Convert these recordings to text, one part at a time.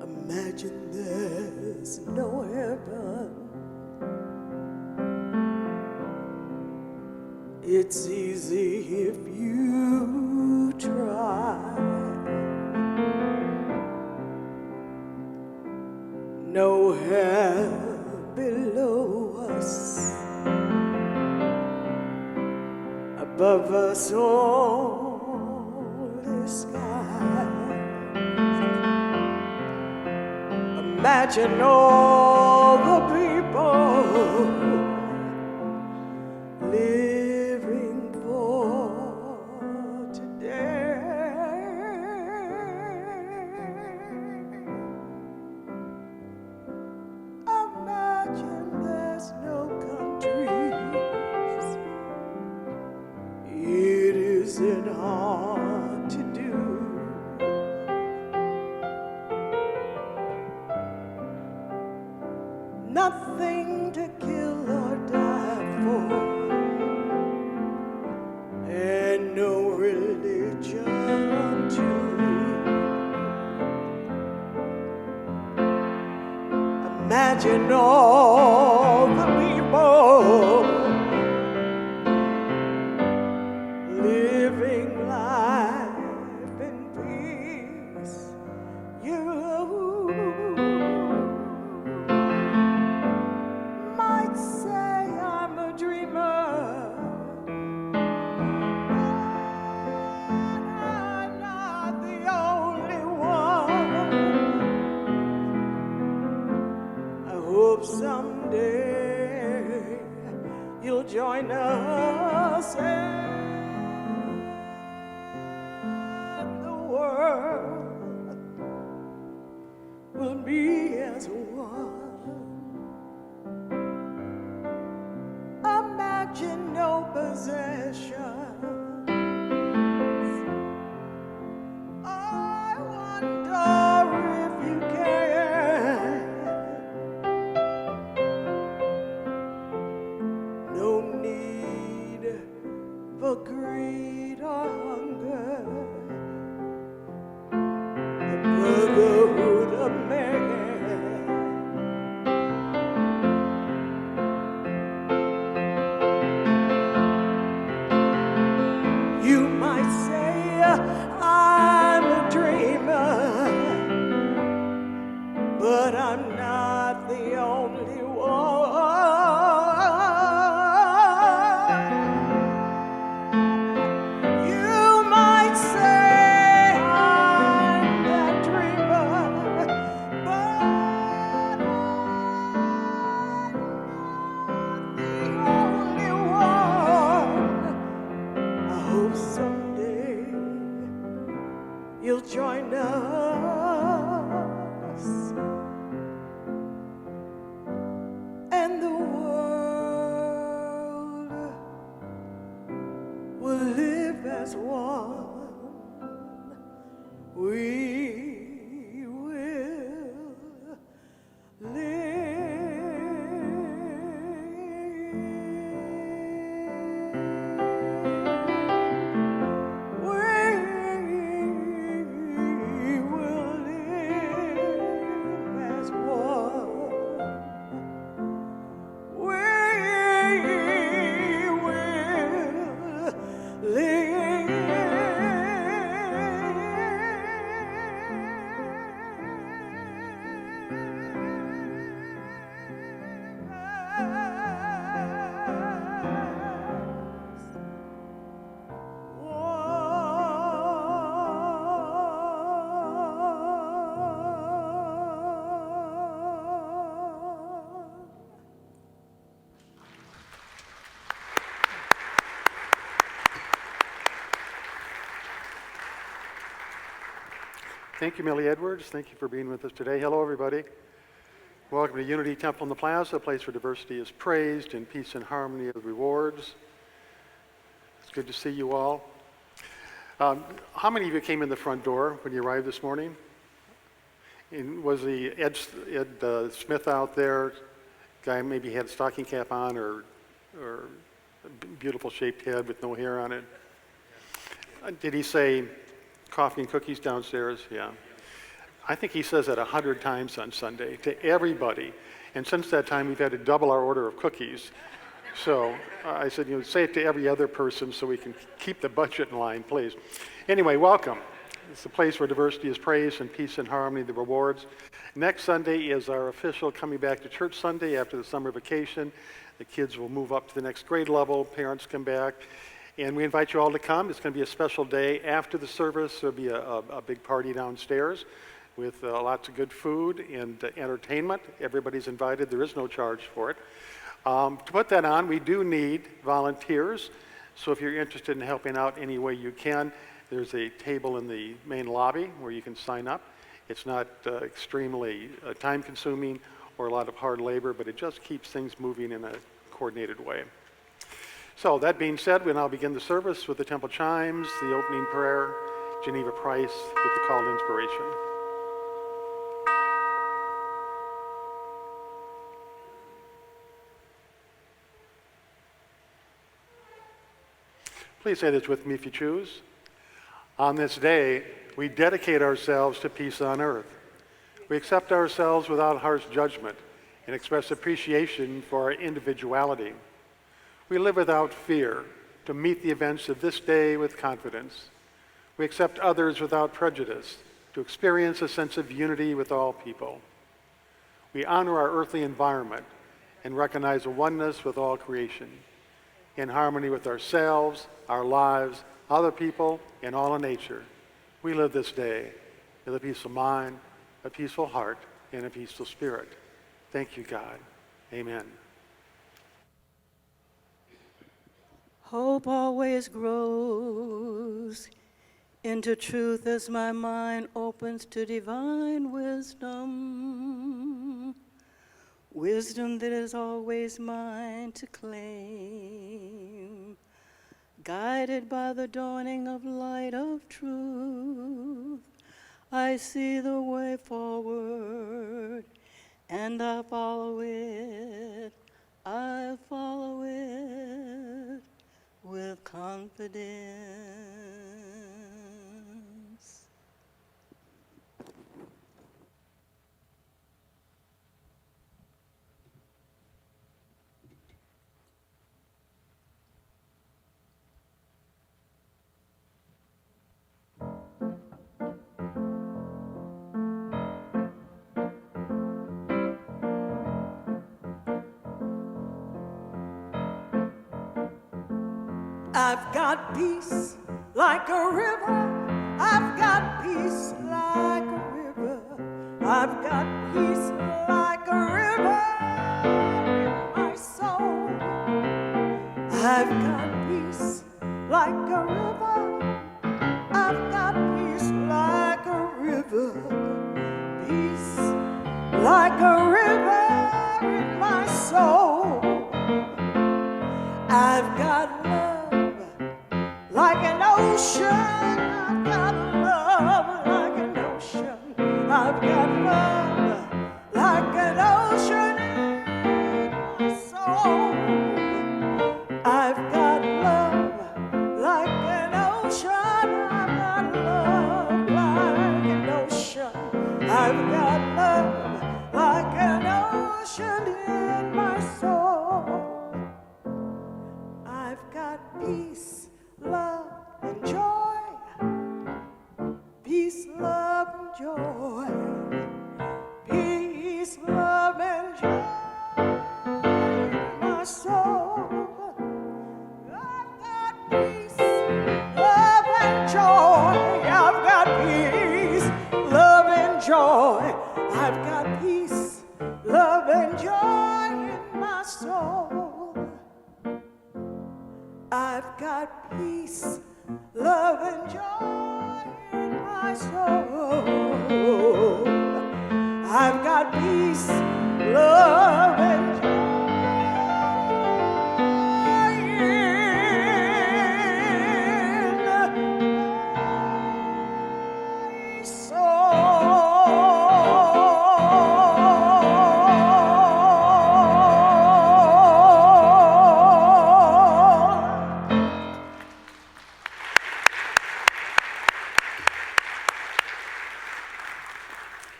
Imagine there's no heaven. It's easy if you try. No hell below us, above us only sky. Imagine all the people living for today. Imagine there's no countries. It isn't hard to do. Nothing to kill or die for, and no religion too. Imagine all the people living life in peace. You might say I'm a dreamer, but I'm not the only one. I hope someday you'll join us and the world world will be as one. Imagine no possessions. I wonder if you can. No need for greed or hunger. The brotherhood of man. You might say I'm a dreamer, but I'm not the only one. You might say I'm that dreamer, but I'm not the only one. I hope someday you'll join us, and the world will live as one. We will Thank you, Millie Edwards. Thank you for being with us today. Hello, everybody. Welcome to Unity Temple in the Plaza, a place where diversity is praised and peace and harmony are rewards. It's good to see you all. How many of you came in the front door when you arrived this morning? And was the Ed Smith out there? Guy maybe had a stocking cap on or a beautiful shaped head with no hair on it. Did he say coffee and cookies downstairs? Yeah. I think he says that 100 times on Sunday to everybody. And since that time, we've had to double our order of cookies. So I said, say it to every other person so we can keep the budget in line, please. Anyway, welcome. It's a place where diversity is praised and peace and harmony, the rewards. Next Sunday is our official coming back to church Sunday after the summer vacation. The kids will move up to the next grade level, parents come back. And we invite you all to come. It's going to be a special day. After the service, there'll be a big party downstairs with lots of good food and entertainment. Everybody's invited. There is no charge for it. To put that on, we do need volunteers. So if you're interested in helping out any way you can, there's a table in the main lobby where you can sign up. It's not extremely time-consuming or a lot of hard labor, but it just keeps things moving in a coordinated way. So that being said, we now begin the service with the temple chimes, the opening prayer, Geneva Price with the call to inspiration. Please say this with me if you choose. On this day, we dedicate ourselves to peace on earth. We accept ourselves without harsh judgment and express appreciation for our individuality. We live without fear to meet the events of this day with confidence. We accept others without prejudice to experience a sense of unity with all people. We honor our earthly environment and recognize a oneness with all creation, in harmony with ourselves, our lives, other people, and all of nature. We live this day with a peaceful mind, a peaceful heart, and a peaceful spirit. Thank you, God. Amen. Hope always grows into truth as my mind opens to divine wisdom. Wisdom that is always mine to claim. Guided by the dawning of light of truth, I see the way forward, and I follow it. I follow it with confidence. I've got peace like a river. I've got peace like a river. I've got peace like a river in my soul. I've got peace like a river. I've got peace like a river. Peace like a river in my soul. I've got love like an ocean. I've got love like an ocean. I've got love like an ocean in my soul. I've got love like an ocean. I've got love like an ocean. I've got love like an ocean in my soul. I've got peace, love, and joy. Peace, love, and joy. Peace, love, and joy in my soul. I've got peace, love, and joy. I've got peace, love, and joy. I've got peace, love, and joy in my soul. I've got peace, love, and joy in my soul. I've got peace, love, and joy in my soul.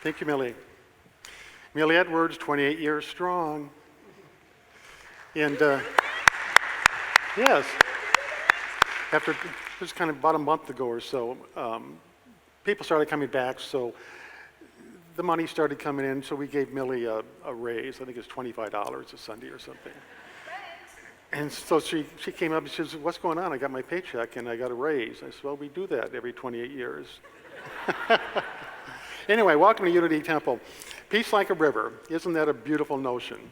Thank you, Millie. Millie Edwards, 28 years strong. And yes, after just kind of about a month ago or so, people started coming back, so the money started coming in, so we gave Millie a raise. I think it's $25 a Sunday or something. And so she came up and she says, "What's going on? I got my paycheck and I got a raise." I said, "Well, we do that every 28 years. Anyway, welcome to Unity Temple. Peace like a river. Isn't that a beautiful notion?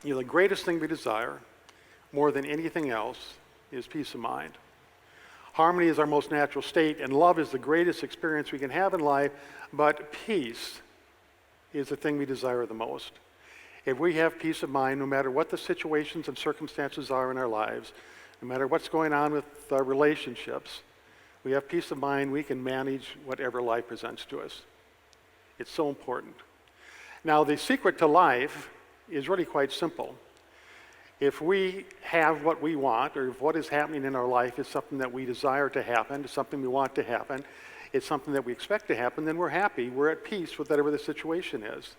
You know, the greatest thing we desire, more than anything else, is peace of mind. Harmony is our most natural state, and love is the greatest experience we can have in life, but peace is the thing we desire the most. If we have peace of mind, no matter what the situations and circumstances are in our lives, no matter what's going on with our relationships, we have peace of mind, we can manage whatever life presents to us. It's so important. Now, the secret to life is really quite simple. If we have what we want, or if what is happening in our life is something that we desire to happen, it's something we want to happen, it's something that we expect to happen, then we're happy, we're at peace with whatever the situation is.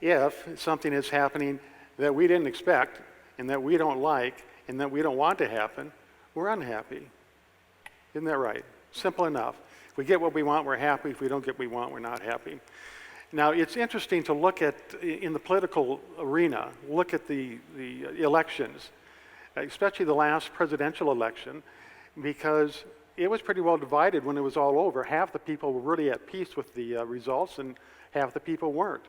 If something is happening that we didn't expect, and that we don't like, and that we don't want to happen, we're unhappy. Isn't that right? Simple enough. If we get what we want, we're happy. If we don't get what we want, we're not happy. Now, it's interesting to look at, in the political arena, look at the elections, especially the last presidential election, because it was pretty well divided when it was all over. Half the people were really at peace with the results, and half the people weren't.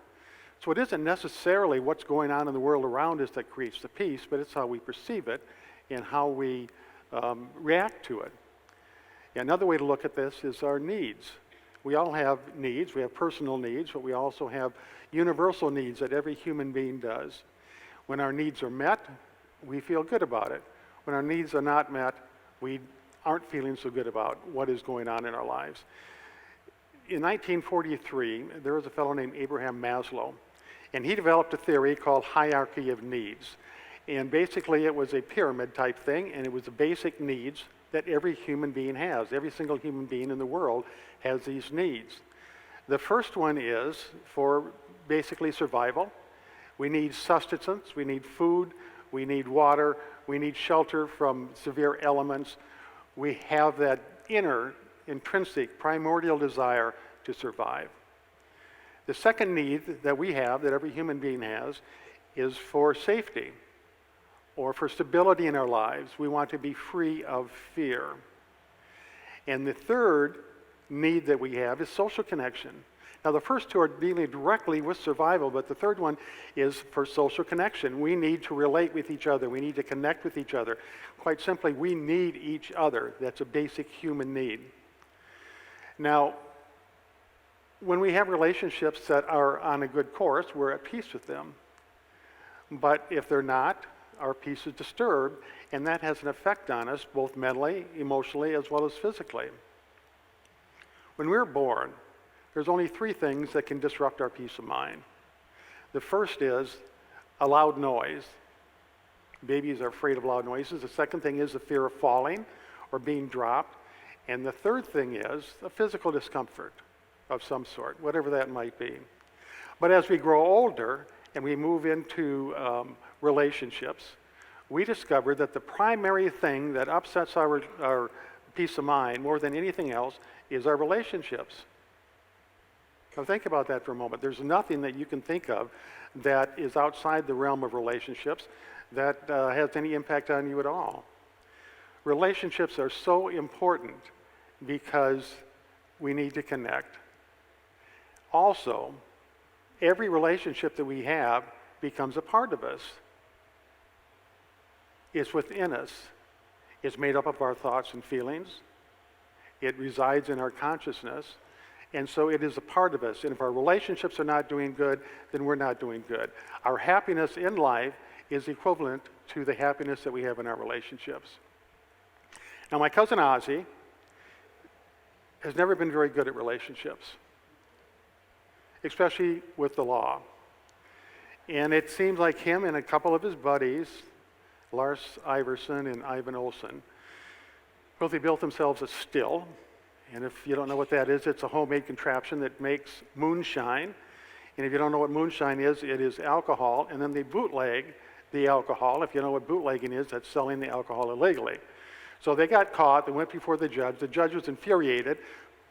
So it isn't necessarily what's going on in the world around us that creates the peace, but it's how we perceive it and how we react to it. Another way to look at this is our needs. We all have needs. We have personal needs, but we also have universal needs that every human being does. When our needs are met, we feel good about it. When our needs are not met, we aren't feeling so good about what is going on in our lives. In 1943, there was a fellow named Abraham Maslow, and he developed a theory called hierarchy of needs. And basically it was a pyramid type thing, and it was the basic needs that every human being has. Every single human being in the world has these needs. The first one is for basically survival. We need sustenance, we need food, we need water, we need shelter from severe elements. We have that inner, intrinsic, primordial desire to survive. The second need that we have, that every human being has, is for safety or for stability in our lives. We want to be free of fear. And the third need that we have is social connection. Now, the first two are dealing directly with survival, but the third one is for social connection. We need to relate with each other. We need to connect with each other. Quite simply, we need each other. That's a basic human need. Now, when we have relationships that are on a good course, we're at peace with them. But if they're not, our peace is disturbed, and that has an effect on us, both mentally, emotionally, as well as physically. When we're born, there's only three things that can disrupt our peace of mind. The first is a loud noise. Babies are afraid of loud noises. The second thing is the fear of falling or being dropped. And the third thing is a physical discomfort of some sort, whatever that might be. But as we grow older and we move into relationships, we discover that the primary thing that upsets our peace of mind more than anything else is our relationships. Now think about that for a moment. There's nothing that you can think of that is outside the realm of relationships that has any impact on you at all. Relationships are so important because we need to connect. Also, every relationship that we have becomes a part of us. It's within us. It's made up of our thoughts and feelings. It resides in our consciousness. And so it is a part of us. And if our relationships are not doing good, then we're not doing good. Our happiness in life is equivalent to the happiness that we have in our relationships. Now, my cousin Ozzy has never been very good at relationships, especially with the law. And it seems like him and a couple of his buddies, Lars Iverson and Ivan Olson, well, they built themselves a still. And if you don't know what that is, it's a homemade contraption that makes moonshine. And if you don't know what moonshine is, it is alcohol. And then they bootleg the alcohol. If you know what bootlegging is, that's selling the alcohol illegally. So they got caught. They went before the judge. The judge was infuriated,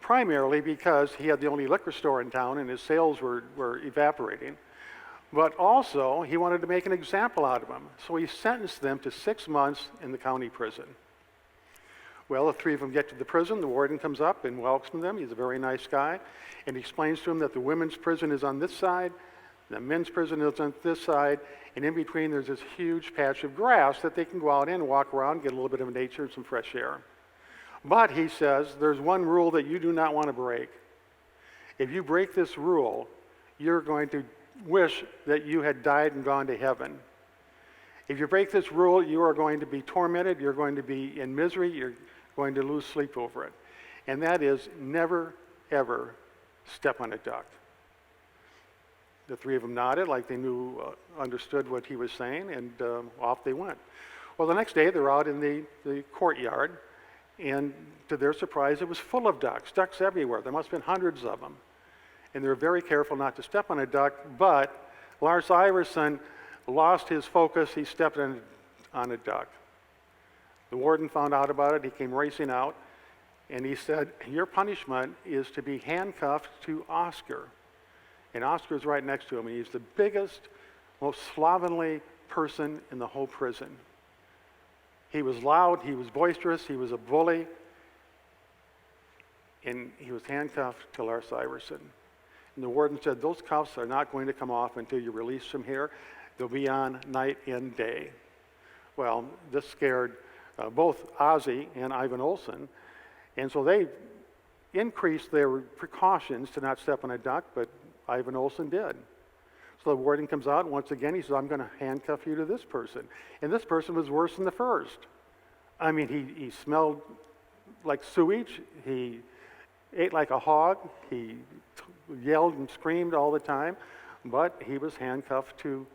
primarily because he had the only liquor store in town and his sales were evaporating. But also, he wanted to make an example out of them. So he sentenced them to 6 months in the county prison. Well, the three of them get to the prison. The warden comes up and welcomes them. He's a very nice guy. And he explains to them that the women's prison is on this side, the men's prison is on this side, and in between there's this huge patch of grass that they can go out in and walk around, get a little bit of nature and some fresh air. But, he says, there's one rule that you do not want to break. If you break this rule, you're going to wish that you had died and gone to heaven. If you break this rule, you are going to be tormented, you're going to be in misery, you're going to lose sleep over it. And that is never, ever step on a duck. The three of them nodded like they knew, understood what he was saying, and off they went. Well, the next day they're out in the courtyard, and to their surprise, it was full of ducks everywhere. There must have been hundreds of them. And they were very careful not to step on a duck, but Lars Iverson lost his focus. He stepped on a duck. The warden found out about it. He came racing out, and he said, your punishment is to be handcuffed to Oscar. And Oscar's right next to him, and he's the biggest, most slovenly person in the whole prison. He was loud, he was boisterous, he was a bully, and he was handcuffed to Lars Iverson. And the warden said, those cuffs are not going to come off until you're released from here. They'll be on night and day. Well, this scared both Ozzy and Ivan Olson, And so they increased their precautions to not step on a duck, but Ivan Olson did. So the warden comes out, and once again he says, I'm going to handcuff you to this person. And this person was worse than the first. I mean, he smelled like sewage, he ate like a hog, he yelled and screamed all the time, but he was handcuffed to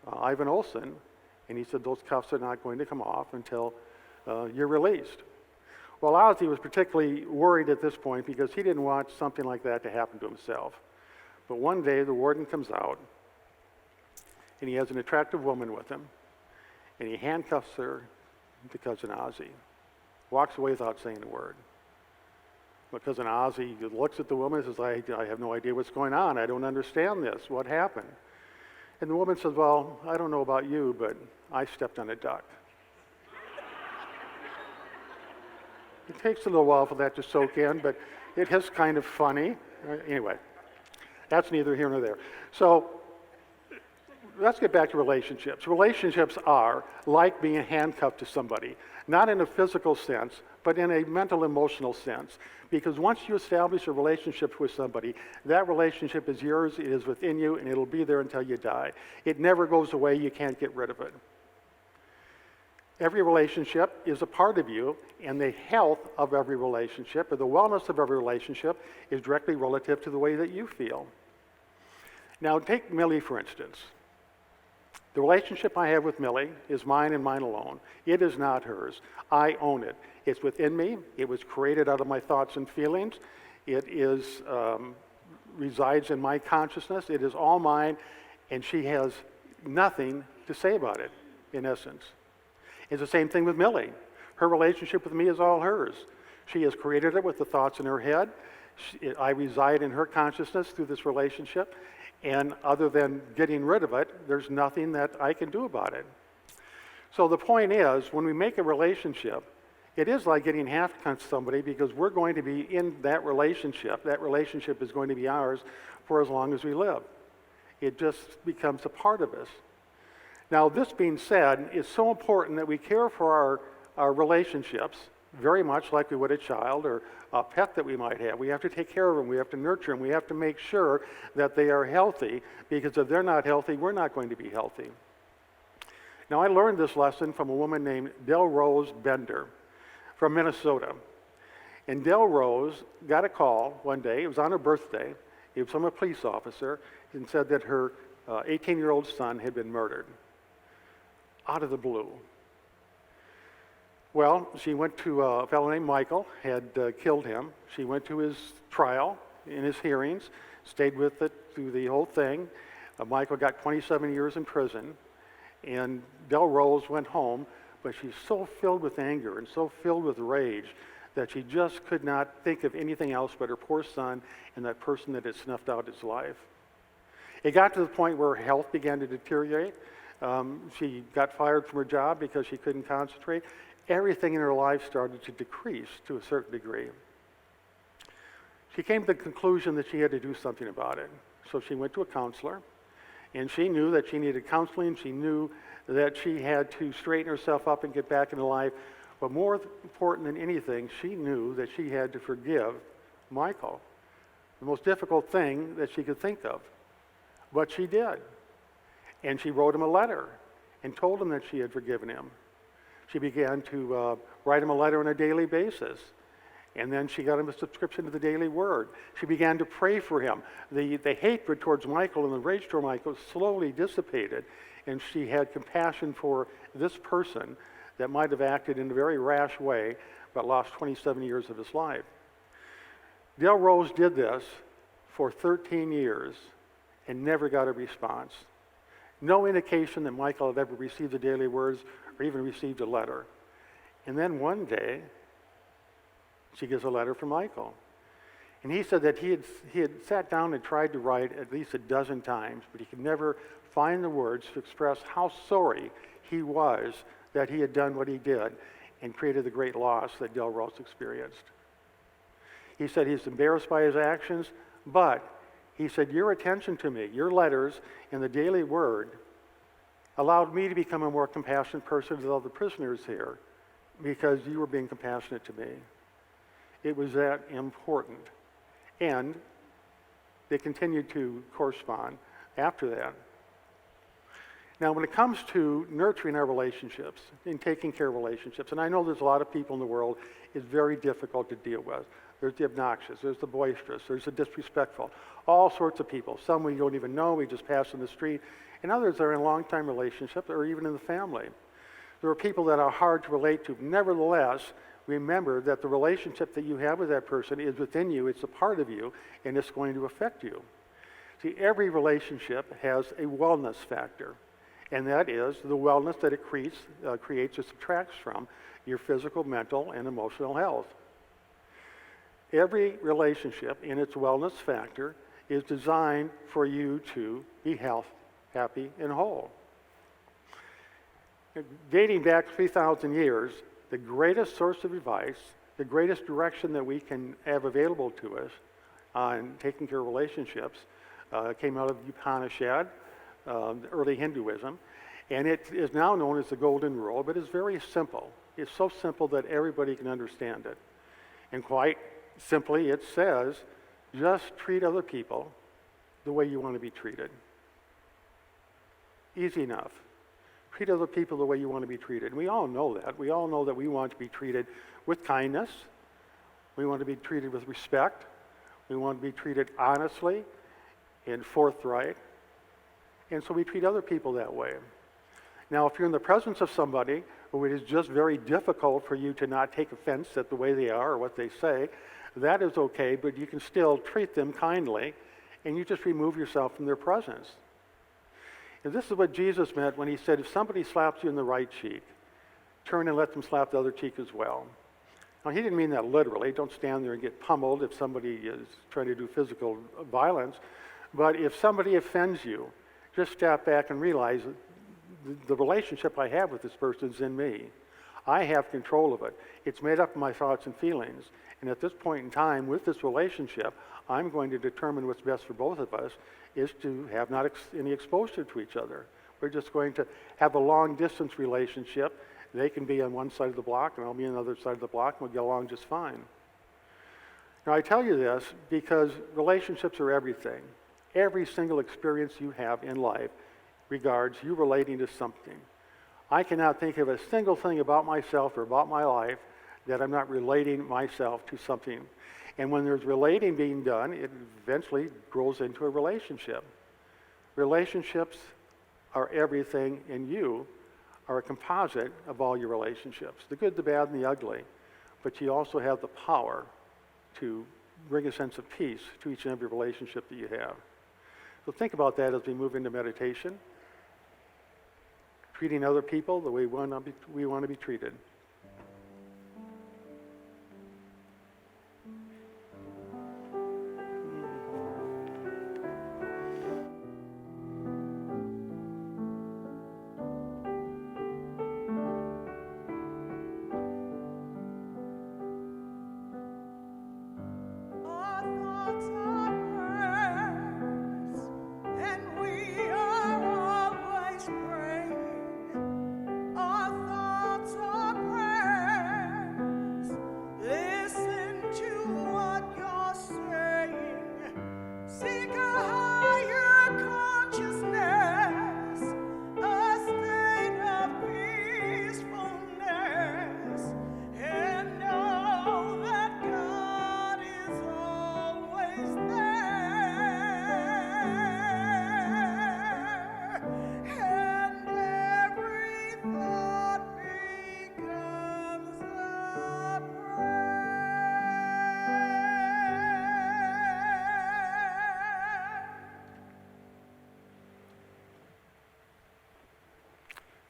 Ivan Olson, and he said those cuffs are not going to come off until you're released. Well, Ozzy was particularly worried at this point because he didn't want something like that to happen to himself. But one day the warden comes out, and he has an attractive woman with him, and he handcuffs her to Cousin Ozzy. Walks away without saying a word. But Cousin Ozzy looks at the woman and says, I have no idea what's going on. I don't understand this. What happened? And the woman says, well, I don't know about you, but I stepped on a duck. It takes a little while for that to soak in, but it is kind of funny. Anyway, that's neither here nor there. So let's get back to relationships. Relationships are like being handcuffed to somebody, not in a physical sense, but in a mental, emotional sense. Because once you establish a relationship with somebody, that relationship is yours, it is within you, and it'll be there until you die. It never goes away, you can't get rid of it. Every relationship is a part of you, and the health of every relationship, or the wellness of every relationship, is directly relative to the way that you feel. Now, take Millie, for instance. The relationship I have with Millie is mine and mine alone. It is not hers. I own it. It's within me. It was created out of my thoughts and feelings. It is resides in my consciousness. It is all mine, and she has nothing to say about it, in essence. It's the same thing with Millie. Her relationship with me is all hers. She has created it with the thoughts in her head. I reside in her consciousness through this relationship, and other than getting rid of it, there's nothing that I can do about it. So the point is, when we make a relationship, it is like getting handcuffed to somebody because we're going to be in that relationship. That relationship is going to be ours for as long as we live. It just becomes a part of us. Now, this being said, it's so important that we care for our relationships very much like we would a child or a pet that we might have. We have to take care of them. We have to nurture them. We have to make sure that they are healthy, because if they're not healthy, we're not going to be healthy. Now, I learned this lesson from a woman named Del Rose Bender from Minnesota. And Del Rose got a call one day. It was on her birthday. It was from a police officer, and said that her 18-year-old son had been murdered. Out of the blue. Well, she went to a fellow named Michael, had killed him. She went to his trial, in his hearings, stayed with it through the whole thing. Michael got 27 years in prison, and Del Rose went home, but she's so filled with anger and so filled with rage that she just could not think of anything else but her poor son and that person that had snuffed out his life. It got to the point where her health began to deteriorate. She got fired from her job because she couldn't concentrate. Everything in her life started to decrease to a certain degree. She came to the conclusion that she had to do something about it. So she went to a counselor, and she knew that she needed counseling. She knew that she had to straighten herself up and get back into life. But more important than anything, she knew that she had to forgive Michael, the most difficult thing that she could think of. But she did. And she wrote him a letter and told him that she had forgiven him. She began to write him a letter on a daily basis. And then she got him a subscription to the Daily Word. She began to pray for him. The hatred towards Michael and the rage toward Michael slowly dissipated. And she had compassion for this person that might have acted in a very rash way, but lost 27 years of his life. Del Rose did this for 13 years and never got a response. No indication that Michael had ever received the Daily Words or even received a letter. And then one day, she gets a letter from Michael. And he said that he had sat down and tried to write at least a dozen times, but he could never find the words to express how sorry he was that he had done what he did and created the great loss that Del Rose experienced. He said he's embarrassed by his actions, but he said, your attention to me, your letters, and the Daily Word allowed me to become a more compassionate person to all the prisoners here because you were being compassionate to me. It was that important. And they continued to correspond after that. Now, when it comes to nurturing our relationships and taking care of relationships, and I know there's a lot of people in the world it's very difficult to deal with. There's the obnoxious, there's the boisterous, there's the disrespectful, all sorts of people. Some we don't even know, we just pass in the street, and others are in long-time relationships or even in the family. There are people that are hard to relate to. Nevertheless, remember that the relationship that you have with that person is within you, it's a part of you, and it's going to affect you. See, every relationship has a wellness factor, and that is the wellness that it creates or subtracts from your physical, mental, and emotional health. Every relationship in its wellness factor is designed for you to be happy, and whole. Dating back 3,000 years, the greatest source of advice, the greatest direction that we can have available to us on taking care of relationships came out of Upanishad, early Hinduism, and it is now known as the Golden Rule, but it's very simple. It's so simple that everybody can understand it. And quite simply, it says, just treat other people the way you want to be treated. Easy enough. Treat other people the way you want to be treated. And we all know that. We all know that we want to be treated with kindness. We want to be treated with respect. We want to be treated honestly and forthright. And so we treat other people that way. Now, if you're in the presence of somebody who it is just very difficult for you to not take offense at the way they are or what they say, that is okay, but you can still treat them kindly, and you just remove yourself from their presence. And this is what Jesus meant when he said, if somebody slaps you in the right cheek, turn and let them slap the other cheek as well. Now, he didn't mean that literally. Don't stand there and get pummeled if somebody is trying to do physical violence. But if somebody offends you, just step back and realize the relationship I have with this person is in me. I have control of it. It's made up of my thoughts and feelings. And at this point in time, with this relationship, I'm going to determine what's best for both of us is to have not any exposure to each other. We're just going to have a long-distance relationship. They can be on one side of the block, and I'll be on the other side of the block, and we'll get along just fine. Now, I tell you this because relationships are everything. Every single experience you have in life regards you relating to something. I cannot think of a single thing about myself or about my life that I'm not relating myself to something. And when there's relating being done, it eventually grows into a relationship. Relationships are everything, and you are a composite of all your relationships, the good, the bad, and the ugly. But you also have the power to bring a sense of peace to each and every relationship that you have. So think about that as we move into meditation. Treating other people the way we want to be treated. Our thoughts are prayers, and we are always praying. Our thoughts are prayers. Listen to what you're saying. Seek a higher consciousness, a state of peacefulness, and know that God is always there. And every thought becomes a prayer.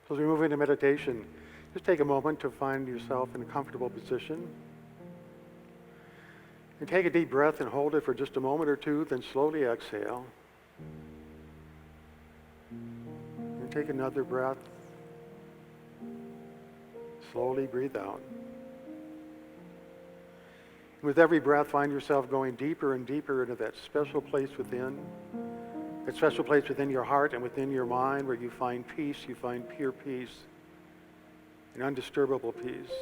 So as we move into meditation, just take a moment to find yourself in a comfortable position. And take a deep breath and hold it for just a moment or two, then slowly exhale. And take another breath. Slowly breathe out. With every breath, find yourself going deeper and deeper into that special place within your heart and within your mind where you find peace, you find pure peace, and undisturbable peace.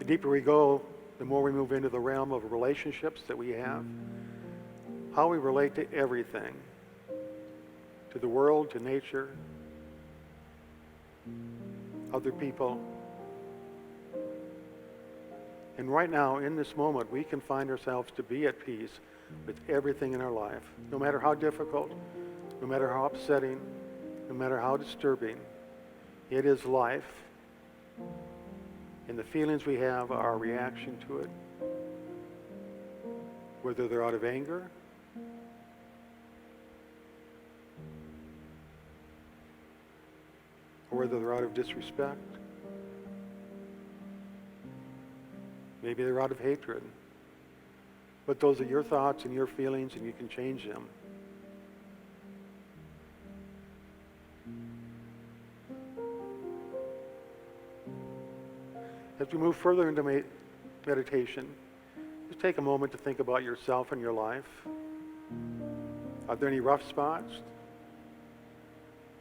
The deeper we go, the more we move into the realm of relationships that we have, how we relate to everything, to the world, to nature, other people. And right now, in this moment, we can find ourselves to be at peace with everything in our life, no matter how difficult, no matter how upsetting, no matter how disturbing. It is life. And the feelings we have are our reaction to it, whether they're out of anger, or whether they're out of disrespect. Maybe they're out of hatred. But those are your thoughts and your feelings, and you can change them. As we move further into meditation, just take a moment to think about yourself and your life. Are there any rough spots?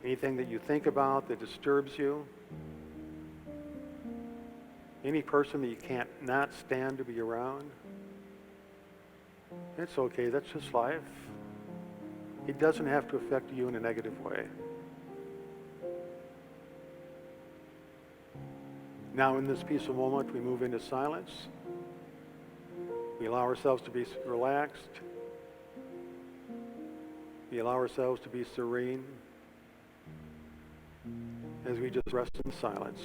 Anything that you think about that disturbs you? Any person that you can't not stand to be around? It's okay, that's just life. It doesn't have to affect you in a negative way. Now in this peaceful moment, we move into silence. We allow ourselves to be relaxed. We allow ourselves to be serene as we just rest in silence.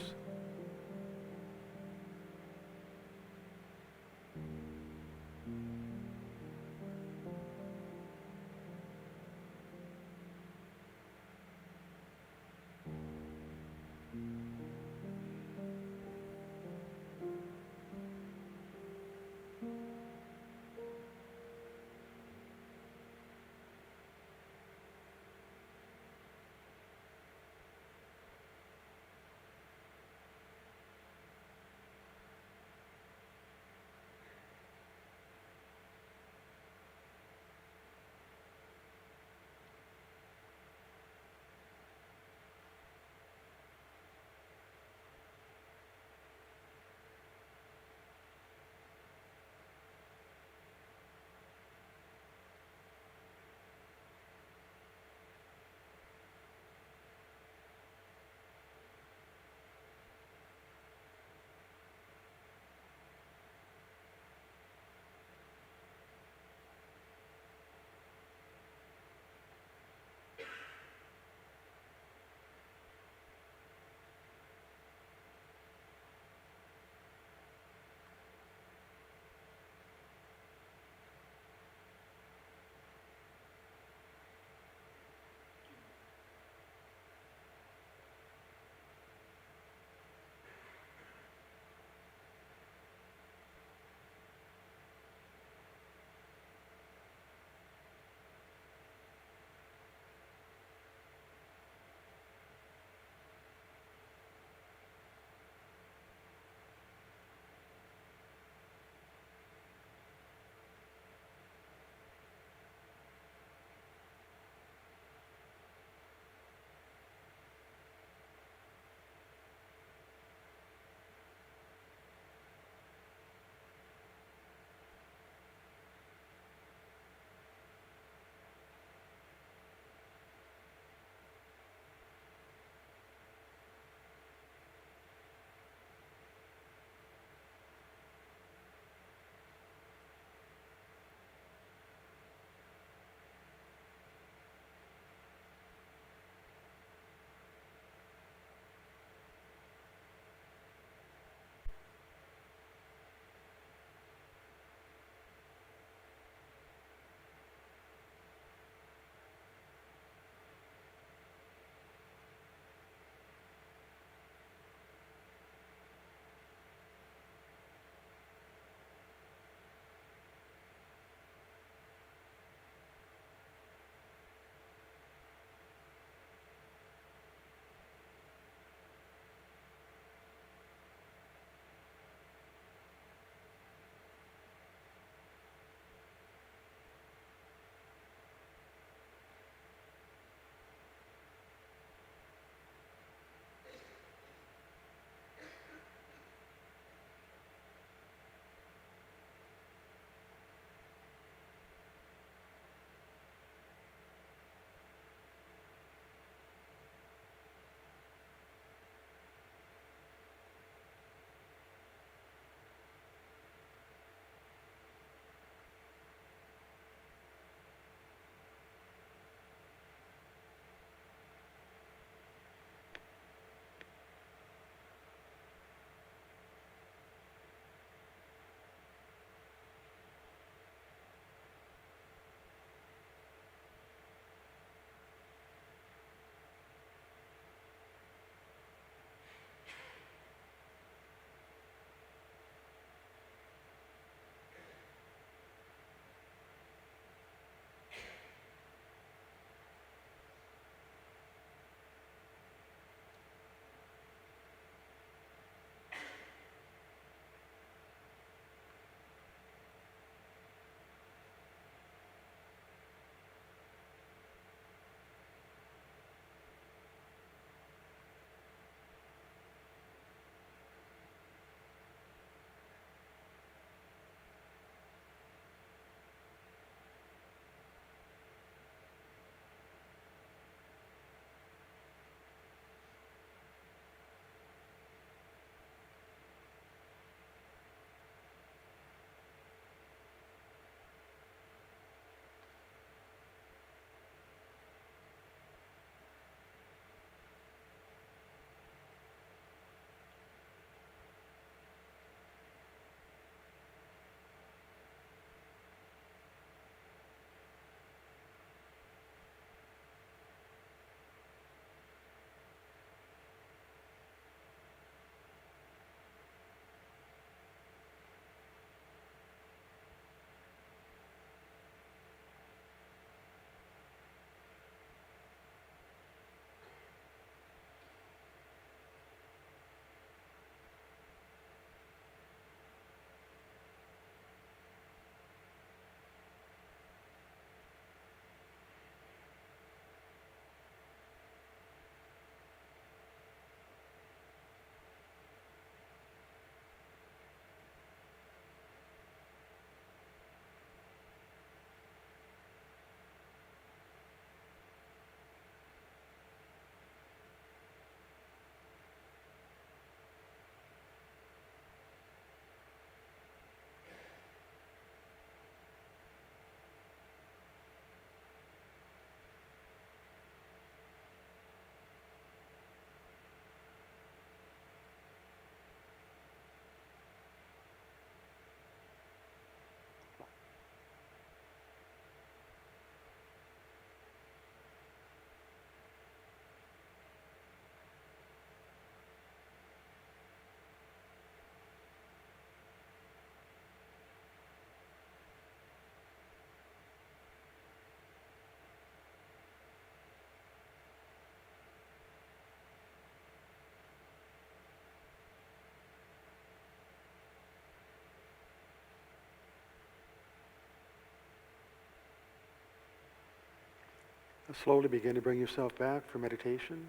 Slowly begin to bring yourself back for meditation.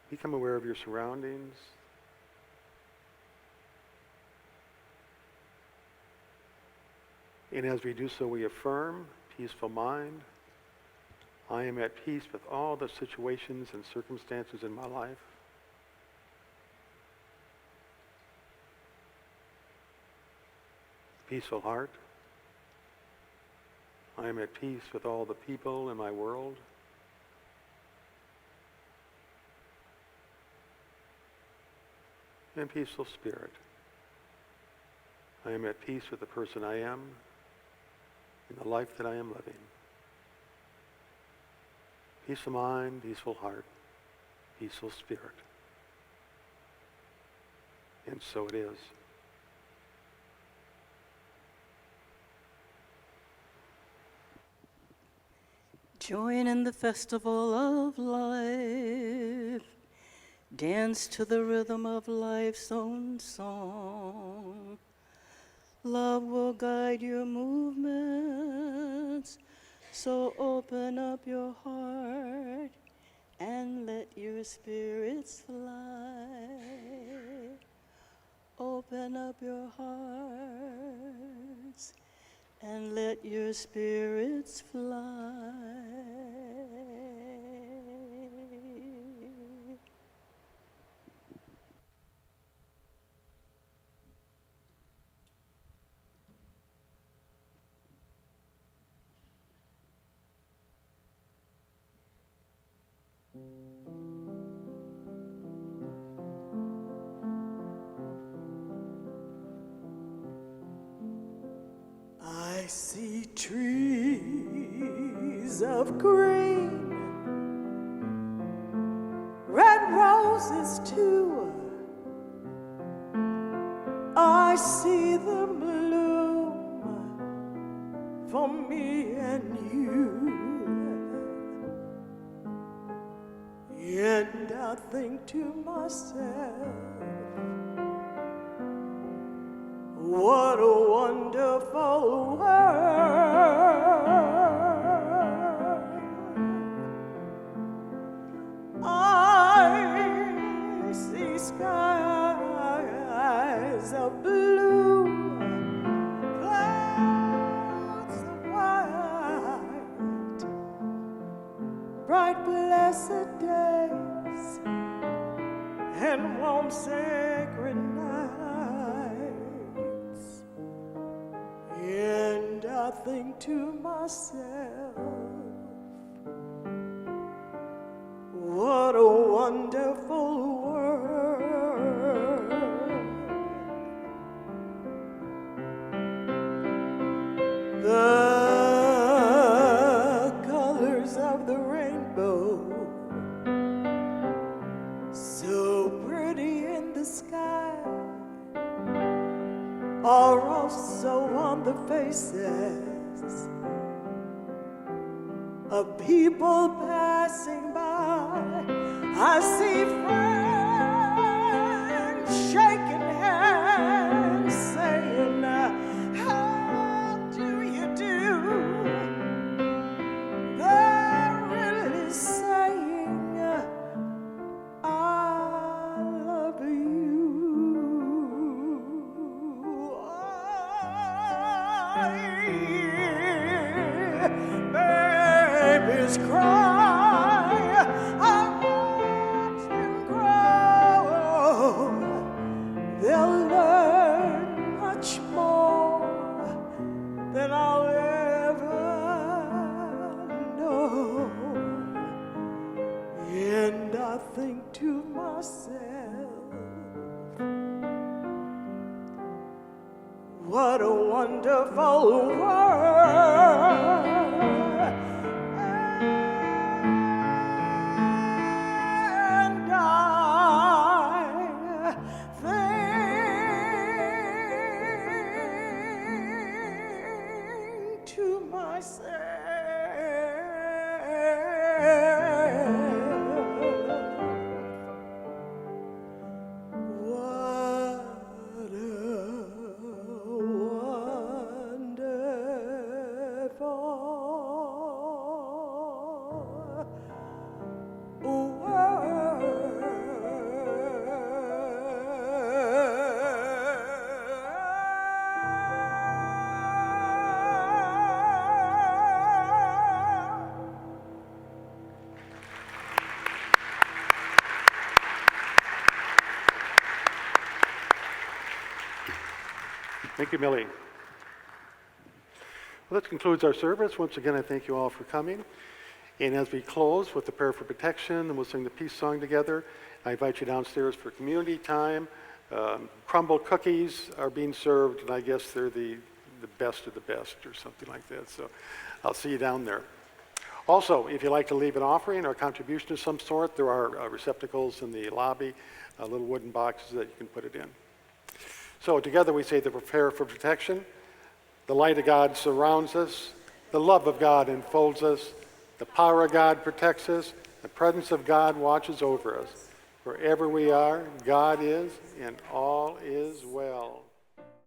Become aware of your surroundings. And as we do so, we affirm peaceful mind. I am at peace with all the situations and circumstances in my life. Peaceful heart. I am at peace with all the people in my world. And peaceful spirit. I am at peace with the person I am and the life that I am living. Peaceful mind, peaceful heart, peaceful spirit. And so it is. Join in the festival of life. Dance to the rhythm of life's own song. Love will guide your movements, so open up your heart and let your spirits fly. Open up your hearts and let your spirits fly. I see trees of green, red roses too. I see them bloom for me and you. And I think to myself, what a wonderful world. I see skies of blue, clouds of white, bright blessed days, and warm sacred nights. And I think to myself, what a wonderful world. The colors of the rainbow, so pretty in the sky, are also on the faces of people passing by. I see friends shaking hands, saying, how do you do? They're really saying, I love you. I hear babies cry, I watch them grow. They'll learn much more than I'll ever know. And I think to myself, what a wonderful world. And I think to myself, Thank you, Millie. Well, that concludes our service. Once again, I thank you all for coming. And as we close with the prayer for protection, and we'll sing the peace song together, I invite you downstairs for community time. Crumble cookies are being served, and I guess they're the best of the best or something like that. So I'll see you down there. Also, if you'd like to leave an offering or contribution of some sort, there are receptacles in the lobby, little wooden boxes that you can put it in. So together we say the prayer for protection. The light of God surrounds us. The love of God enfolds us. The power of God protects us. The presence of God watches over us. Wherever we are, God is, and all is